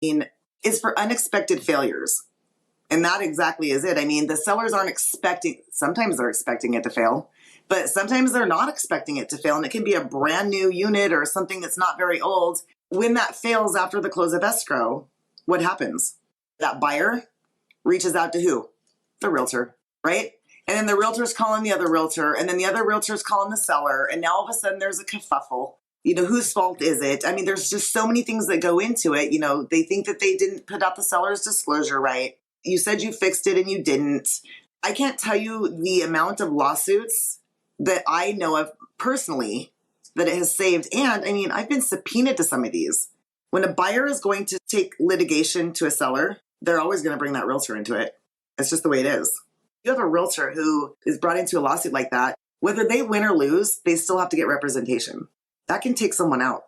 mean, is for unexpected failures. And that exactly is it. I mean, the sellers aren't expecting, sometimes they're expecting it to fail, but sometimes they're not expecting it to fail. And it can be a brand new unit or something that's not very old. When that fails after the close of escrow, what happens? That buyer reaches out to who? The realtor, right? And then the realtor's calling the other realtor, and then the other realtor's calling the seller. And now all of a sudden there's a kerfuffle. You know, whose fault is it? I mean, there's just so many things that go into it. You know, they think that they didn't put out the seller's disclosure right. You said you fixed it and you didn't. I can't tell you the amount of lawsuits that I know of personally that it has saved. And I mean, I've been subpoenaed to some of these. When a buyer is going to take litigation to a seller, they're always going to bring that realtor into it. It's just the way it is. You have a realtor who is brought into a lawsuit like that, whether they win or lose, they still have to get representation. That can take someone out.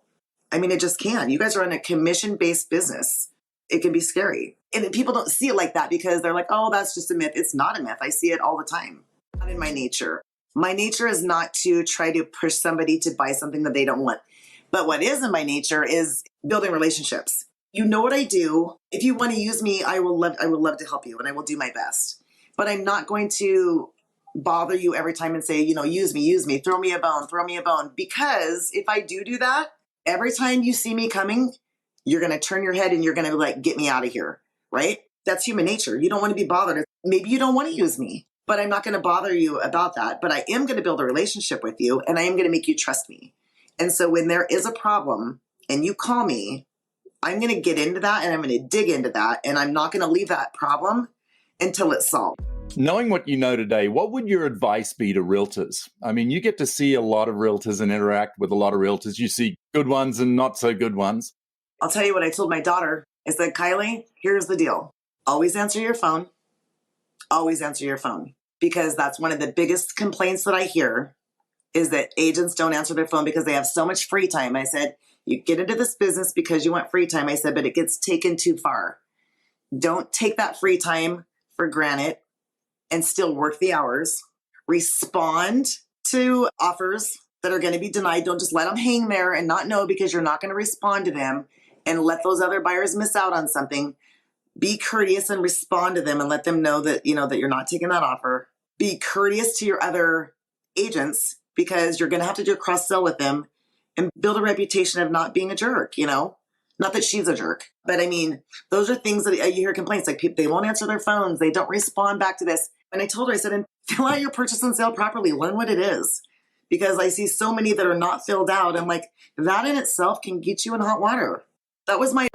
I mean, it just can. You guys are in a commission-based business. It can be scary. And people don't see it like that because they're like, oh, that's just a myth. It's not a myth. I see it all the time. Not in my nature. My nature is not to try to push somebody to buy something that they don't want. But what is in my nature is building relationships. You know what I do. If you want to use me, I would love to help you and I will do my best. But I'm not going to bother you every time and say, you know, use me, throw me a bone. Because if I do that, every time you see me coming, you're going to turn your head and you're going to like, get me out of here, right? That's human nature. You don't want to be bothered. Maybe you don't want to use me, but I'm not going to bother you about that. But I am going to build a relationship with you and I am going to make you trust me. And so when there is a problem and you call me, I'm going to get into that and I'm going to dig into that. And I'm not going to leave that problem until it's solved. Knowing what you know today, what would your advice be to realtors? I mean, you get to see a lot of realtors and interact with a lot of realtors. You see good ones and not so good ones. I'll tell you what I told my daughter. I said, Kylie, here's the deal. Always answer your phone. Always answer your phone. Because that's one of the biggest complaints that I hear is that agents don't answer their phone because they have so much free time. I said, you get into this business because you want free time. I said, but it gets taken too far. Don't take that free time for granted and still work the hours. Respond to offers that are going to be denied. Don't just let them hang there and not know because you're not going to respond to them and let those other buyers miss out on something. Be courteous and respond to them and let them know that, you know, that you're not taking that offer. Be courteous to your other agents because you're going to have to do a cross sell with them and build a reputation of not being a jerk, you know? Not that she's a jerk, but I mean, those are things that you hear complaints like people, they won't answer their phones. They don't respond back to this. And I told her, I said, and fill out your purchase and sale properly. Learn what it is. Because I see so many that are not filled out. I'm like, that in itself can get you in hot water. That was my